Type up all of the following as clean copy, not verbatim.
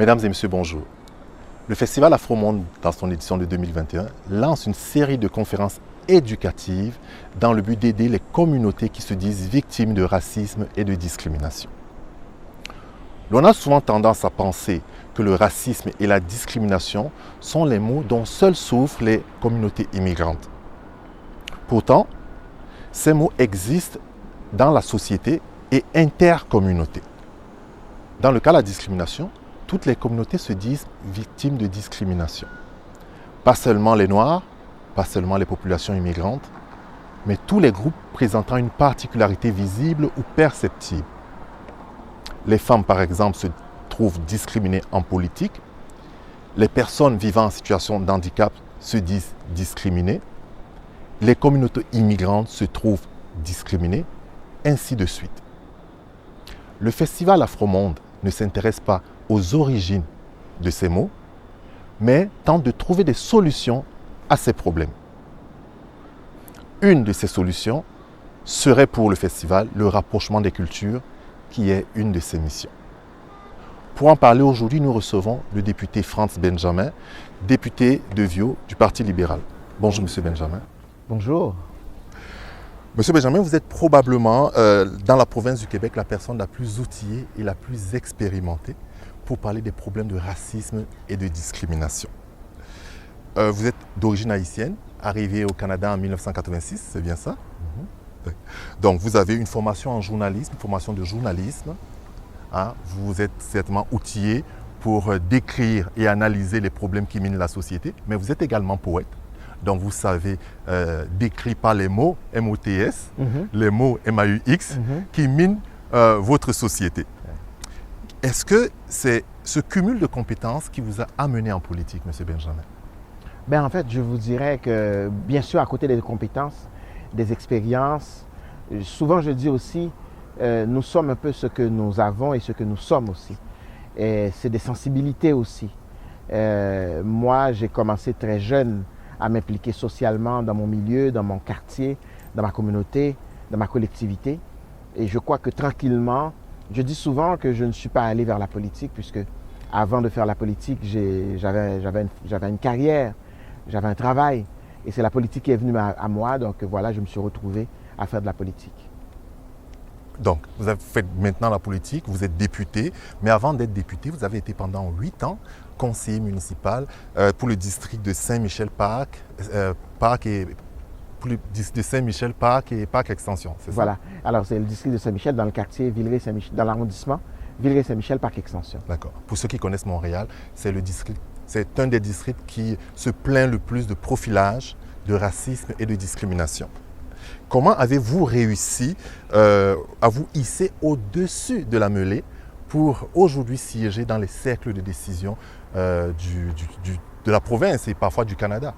Mesdames et messieurs, bonjour. Le Festival Afromonde, dans son édition de 2021, lance une série de conférences éducatives dans le but d'aider les communautés qui se disent victimes de racisme et de discrimination. L'on a souvent tendance à penser que le racisme et la discrimination sont les maux dont seules souffrent les communautés immigrantes. Pourtant, ces maux existent dans la société et intercommunautés. Dans le cas de la discrimination, toutes les communautés se disent victimes de discrimination. Pas seulement les Noirs, pas seulement les populations immigrantes, mais tous les groupes présentant une particularité visible ou perceptible. Les femmes, par exemple, se trouvent discriminées en politique. Les personnes vivant en situation de handicap se disent discriminées. Les communautés immigrantes se trouvent discriminées, ainsi de suite. Le Festival Afromonde ne s'intéresse pas aux origines de ces maux, mais tente de trouver des solutions à ces problèmes. Une de ces solutions serait pour le festival le rapprochement des cultures, qui est une de ses missions. Pour en parler aujourd'hui, nous recevons le député Frantz Benjamin, député de Viau du Parti libéral. Bonjour, Monsieur Benjamin. Bonjour. Monsieur Benjamin, vous êtes probablement dans la province du Québec la personne la plus outillée et la plus expérimentée pour parler des problèmes de racisme et de discrimination. Vous êtes d'origine haïtienne, arrivé au Canada en 1986, c'est bien ça? Donc vous avez une formation en journalisme, une formation de journalisme. Hein? Vous êtes certainement outillé pour décrire et analyser les problèmes qui minent la société, mais vous êtes également poète. Donc vous savez décrire par les mots M-O-T-S, les mots M-A-U-X, qui minent votre société. Est-ce que c'est ce cumul de compétences qui vous a amené en politique, M. Benjamin? En fait, je vous dirais que, bien sûr, à côté des compétences, des expériences, souvent je dis aussi, nous sommes un peu ce que nous avons et ce que nous sommes aussi. Et c'est des sensibilités aussi. Moi, j'ai commencé très jeune à m'impliquer socialement dans mon milieu, dans mon quartier, dans ma communauté, dans ma collectivité. Et je crois que tranquillement, je dis souvent que je ne suis pas allé vers la politique puisque avant de faire la politique, j'avais une carrière, j'avais un travail. Et c'est la politique qui est venue à moi. Donc voilà, je me suis retrouvé à faire de la politique. Donc, vous avez fait maintenant la politique, vous êtes député. Mais avant d'être député, vous avez été pendant 8 ans conseiller municipal pour le district de Saint-Michel-Parc de Saint-Michel-Parc et Parc Extension, c'est ça? Voilà. Alors, c'est le district de Saint-Michel dans le quartier Villeray-Saint-Michel, dans l'arrondissement Villeray-Saint-Michel, Parc Extension. D'accord. Pour ceux qui connaissent Montréal, c'est un des districts qui se plaint le plus de profilage, de racisme et de discrimination. Comment avez-vous réussi à vous hisser au-dessus de la mêlée pour aujourd'hui siéger dans les cercles de décision de la province et parfois du Canada?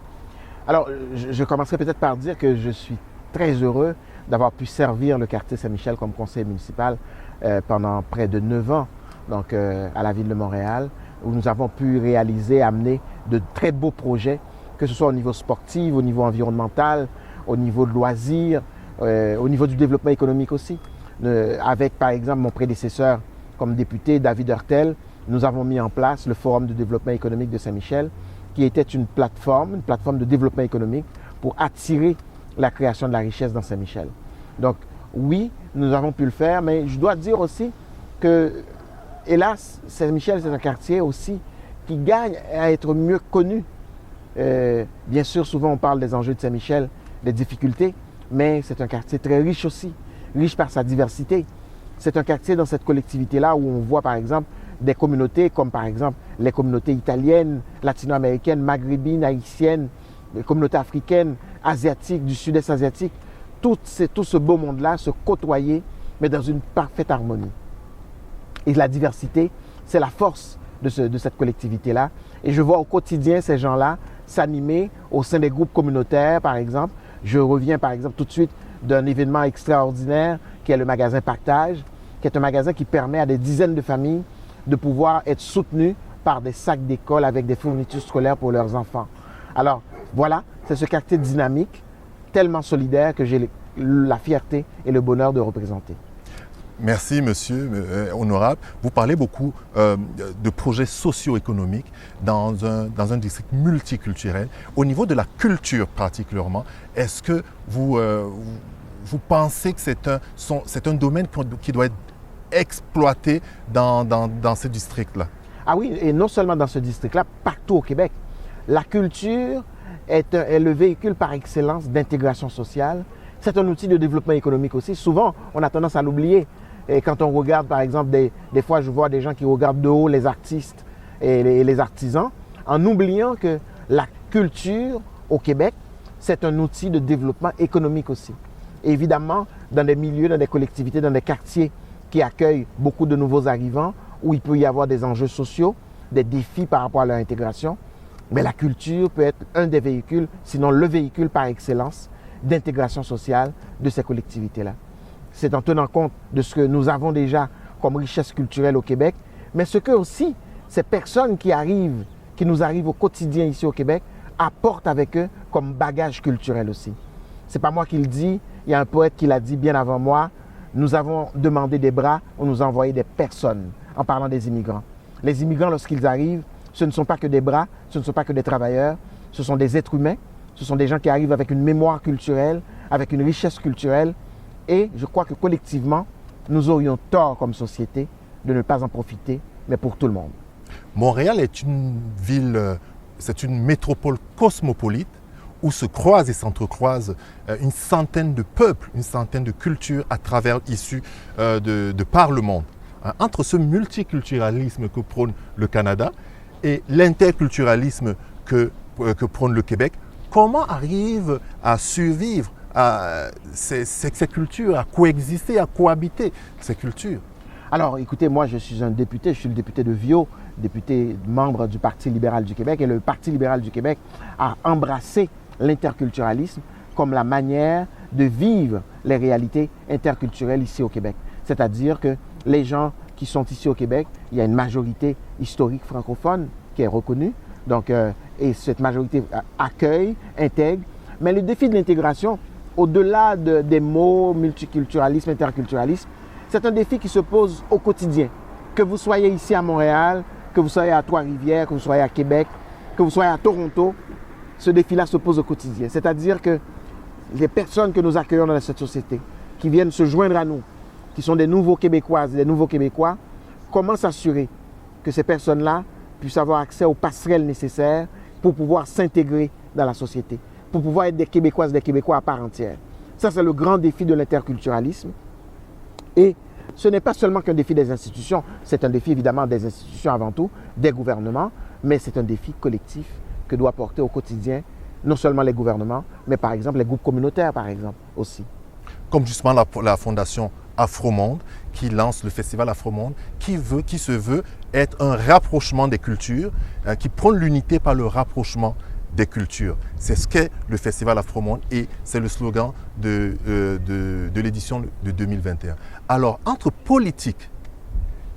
Alors, je commencerai peut-être par dire que je suis très heureux d'avoir pu servir le quartier Saint-Michel comme conseiller municipal pendant près de 9 ans, donc à la ville de Montréal, où nous avons pu réaliser, amener de très beaux projets, que ce soit au niveau sportif, au niveau environnemental, au niveau de loisirs, au niveau du développement économique aussi. Avec par exemple mon prédécesseur comme député, David Hurtel, nous avons mis en place le Forum de développement économique de Saint-Michel, qui était une plateforme de développement économique pour attirer la création de la richesse dans Saint-Michel. Donc oui, nous avons pu le faire, mais je dois dire aussi que, hélas, Saint-Michel, c'est un quartier aussi qui gagne à être mieux connu. Bien sûr, souvent on parle des enjeux de Saint-Michel, des difficultés, mais c'est un quartier très riche aussi, riche par sa diversité. C'est un quartier dans cette collectivité-là où on voit par exemple des communautés comme par exemple les communautés italiennes, latino-américaines, maghrébines, haïtiennes, les communautés africaines, asiatiques, du sud-est asiatique. Tout ce beau monde-là se côtoyer, mais dans une parfaite harmonie. Et la diversité, c'est la force de cette collectivité-là. Et je vois au quotidien ces gens-là s'animer au sein des groupes communautaires, par exemple. Je reviens par exemple tout de suite d'un événement extraordinaire qui est le magasin Partage, qui est un magasin qui permet à des dizaines de familles de pouvoir être soutenues par des sacs d'école avec des fournitures scolaires pour leurs enfants. Alors voilà, c'est ce quartier dynamique, tellement solidaire que j'ai la fierté et le bonheur de représenter. Merci, monsieur honorable. Vous parlez beaucoup de projets socio-économiques dans un district multiculturel. Au niveau de la culture particulièrement, est-ce que vous pensez que c'est un domaine qui doit être exploité dans ce district-là? Ah oui, et non seulement dans ce district-là, partout au Québec. La culture est le véhicule par excellence d'intégration sociale. C'est un outil de développement économique aussi. Souvent, on a tendance à l'oublier. Et quand on regarde, par exemple, des fois, je vois des gens qui regardent de haut les artistes et les artisans, en oubliant que la culture au Québec, c'est un outil de développement économique aussi. Et évidemment, dans des milieux, dans des collectivités, dans des quartiers qui accueillent beaucoup de nouveaux arrivants, où il peut y avoir des enjeux sociaux, des défis par rapport à leur intégration, mais la culture peut être un des véhicules, sinon le véhicule par excellence d'intégration sociale de ces collectivités-là. C'est en tenant compte de ce que nous avons déjà comme richesse culturelle au Québec, mais ce que aussi ces personnes qui nous arrivent au quotidien ici au Québec, apportent avec eux comme bagage culturel aussi. C'est pas moi qui le dis, il y a un poète qui l'a dit bien avant moi, nous avons demandé des bras, on nous a envoyé des personnes, en parlant des immigrants. Les immigrants, lorsqu'ils arrivent, ce ne sont pas que des bras, ce ne sont pas que des travailleurs, ce sont des êtres humains, ce sont des gens qui arrivent avec une mémoire culturelle, avec une richesse culturelle. Et je crois que collectivement, nous aurions tort comme société de ne pas en profiter, mais pour tout le monde. Montréal est une ville, c'est une métropole cosmopolite où se croisent et s'entrecroisent une centaine de peuples, une centaine de cultures issues de par le monde. Entre ce multiculturalisme que prône le Canada et l'interculturalisme que prône le Québec, comment arrive à survivre ces cultures, à coexister, à cohabiter ces cultures? Alors, écoutez, moi, je suis un député, je suis le député de Viau, député membre du Parti libéral du Québec. Et le Parti libéral du Québec a embrassé l'interculturalisme comme la manière de vivre les réalités interculturelles ici au Québec. C'est-à-dire que les gens qui sont ici au Québec, il y a une majorité historique francophone qui est reconnue. Donc, et cette majorité accueille, intègre. Mais le défi de l'intégration, au-delà des mots multiculturalisme, interculturalisme, c'est un défi qui se pose au quotidien. Que vous soyez ici à Montréal, que vous soyez à Trois-Rivières, que vous soyez à Québec, que vous soyez à Toronto, ce défi-là se pose au quotidien. C'est-à-dire que les personnes que nous accueillons dans cette société, qui viennent se joindre à nous, qui sont des nouveaux Québécoises et des nouveaux Québécois, comment s'assurer que ces personnes-là puissent avoir accès aux passerelles nécessaires pour pouvoir s'intégrer dans la société, pour pouvoir être des Québécoises, des Québécois à part entière. Ça, c'est le grand défi de l'interculturalisme. Et ce n'est pas seulement qu'un défi des institutions, c'est un défi évidemment des institutions avant tout, des gouvernements, mais c'est un défi collectif que doit porter au quotidien non seulement les gouvernements, mais par exemple les groupes communautaires, par exemple, aussi. Comme justement la fondation Afromonde qui lance le festival Afromonde, qui se veut être un rapprochement des cultures, qui prône l'unité par le rapprochement des cultures. C'est ce qu'est le festival Afromonde et c'est le slogan de l'édition de 2021. Alors, entre politique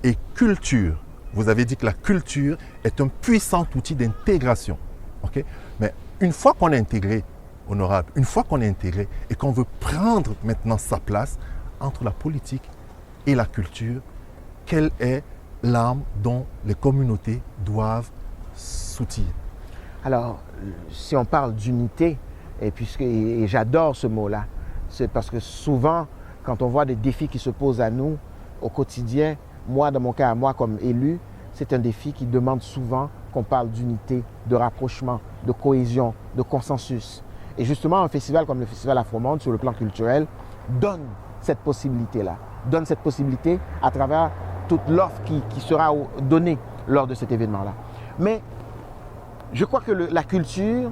et culture, vous avez dit que la culture est un puissant outil d'intégration. Okay? Mais une fois qu'on est intégré, honorable, une fois qu'on est intégré et qu'on veut prendre maintenant sa place entre la politique et la culture, quelle est l'arme dont les communautés doivent s'outiller? Alors, si on parle d'unité, et j'adore ce mot-là, c'est parce que souvent, quand on voit des défis qui se posent à nous au quotidien, moi, dans mon cas, à moi comme élu, c'est un défi qui demande souvent qu'on parle d'unité, de rapprochement, de cohésion, de consensus. Et justement, un festival comme le Festival Afromonde, sur le plan culturel, donne cette possibilité-là, donne cette possibilité à travers toute l'offre qui sera donnée lors de cet événement-là. Mais je crois que la culture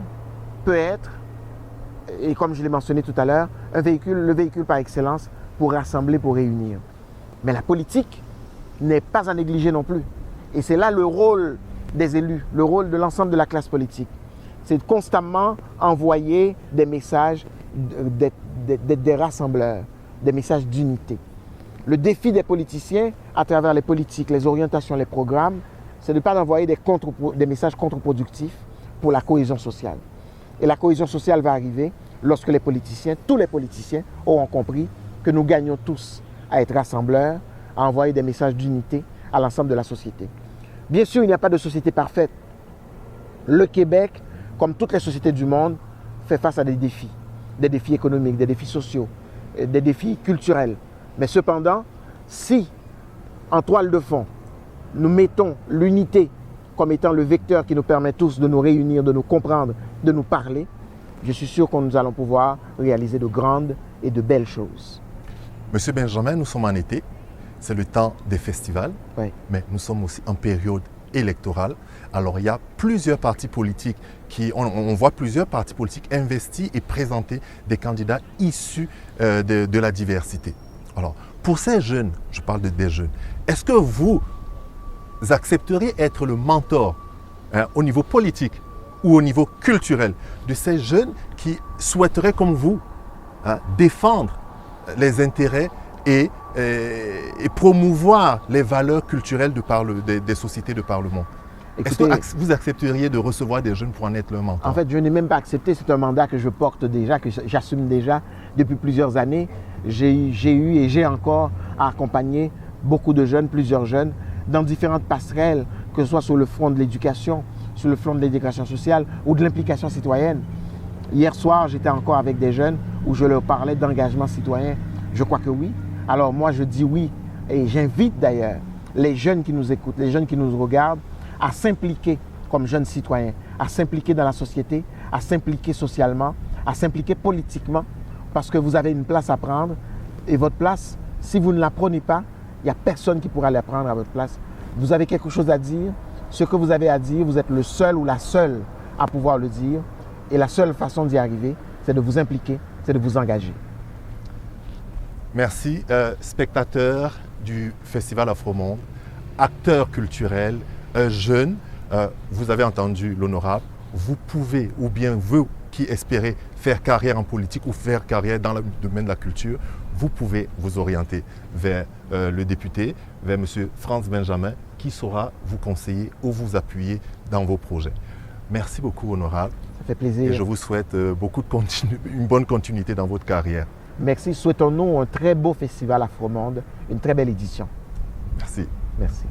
peut être, et comme je l'ai mentionné tout à l'heure, le véhicule par excellence pour rassembler, pour réunir. Mais la politique n'est pas à négliger non plus. Et c'est là le rôle des élus, le rôle de l'ensemble de la classe politique. C'est de constamment envoyer des messages, des rassembleurs, des messages d'unité. Le défi des politiciens, à travers les politiques, les orientations, les programmes, c'est de ne pas envoyer des messages contre-productifs pour la cohésion sociale. Et la cohésion sociale va arriver lorsque les politiciens, tous les politiciens, auront compris que nous gagnons tous à être rassembleur, à envoyer des messages d'unité à l'ensemble de la société. Bien sûr, il n'y a pas de société parfaite. Le Québec, comme toutes les sociétés du monde, fait face à des défis économiques, des défis sociaux, des défis culturels. Mais cependant, si en toile de fond, nous mettons l'unité comme étant le vecteur qui nous permet tous de nous réunir, de nous comprendre, de nous parler, je suis sûr que nous allons pouvoir réaliser de grandes et de belles choses. Monsieur Benjamin, nous sommes en été, c'est le temps des festivals, Oui. mais nous sommes aussi en période électorale. Alors il y a plusieurs partis politiques on voit plusieurs partis politiques investis et présenter des candidats issus de la diversité. Alors pour ces jeunes, je parle des jeunes, est-ce que vous accepteriez être le mentor au niveau politique ou au niveau culturel de ces jeunes qui souhaiteraient comme vous défendre les intérêts et promouvoir les valeurs culturelles des sociétés de par le monde? Est-ce que vous accepteriez de recevoir des jeunes pour en être leur mentor? En fait, je n'ai même pas accepté. C'est un mandat que je porte déjà, que j'assume déjà depuis plusieurs années. J'ai eu et j'ai encore à accompagner beaucoup de jeunes, plusieurs jeunes, dans différentes passerelles, que ce soit sur le front de l'éducation, sur le front de l'éducation sociale ou de l'implication citoyenne. Hier soir, j'étais encore avec des jeunes où je leur parlais d'engagement citoyen. Je crois que oui. Alors moi, je dis oui et j'invite d'ailleurs les jeunes qui nous écoutent, les jeunes qui nous regardent, à s'impliquer comme jeunes citoyens, à s'impliquer dans la société, à s'impliquer socialement, à s'impliquer politiquement, parce que vous avez une place à prendre et votre place, si vous ne la prenez pas, il n'y a personne qui pourra la prendre à votre place. Vous avez quelque chose à dire, ce que vous avez à dire, vous êtes le seul ou la seule à pouvoir le dire et la seule façon d'y arriver, c'est de vous impliquer, c'est de vous engager. Merci, spectateurs du Festival Afromonde, acteurs culturels, jeunes, vous avez entendu l'honorable, vous pouvez, ou bien vous qui espérez faire carrière en politique ou faire carrière dans le domaine de la culture, vous pouvez vous orienter vers le député, vers M. Frantz Benjamin, qui saura vous conseiller ou vous appuyer dans vos projets. Merci beaucoup, honorable. Ça fait plaisir. Et je vous souhaite une bonne continuité dans votre carrière. Merci. Souhaitons-nous un très beau festival Afromonde, une très belle édition. Merci. Merci.